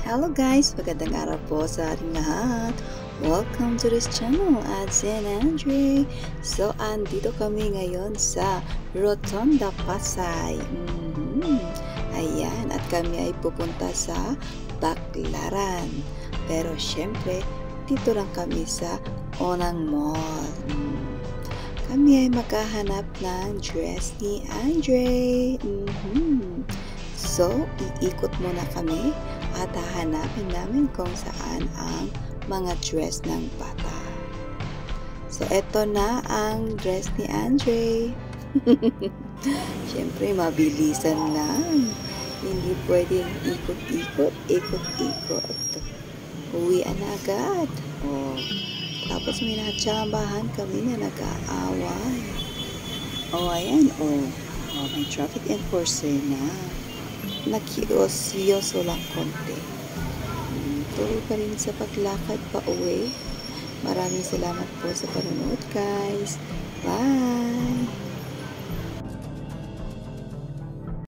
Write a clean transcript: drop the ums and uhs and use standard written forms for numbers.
Hello guys! Magandang araw po sa ating lahat. Welcome to this channel at San Andre. So, andito kami ngayon sa Rotonda, Pasay. Ayan, at kami ay pupunta sa Baclaran. Pero syempre, dito lang kami sa Onang Mall. Kami ay maghahanap ng dress ni Andre. So, iikot muna kami at hahanapin namin kung saan ang mga dress ng bata. So, eto na ang dress ni Andre. Siyempre, mabilisan lang. Hindi pwedeng ikot-ikot. Uwian na agad. Tapos may natsambahan kami na nag-aaway. Ayan. May traffic enforcer na. Nakiyoso lang konti. Tuloy pa rin sa paglakad pa uwi. Maraming salamat po sa panonood guys. Bye!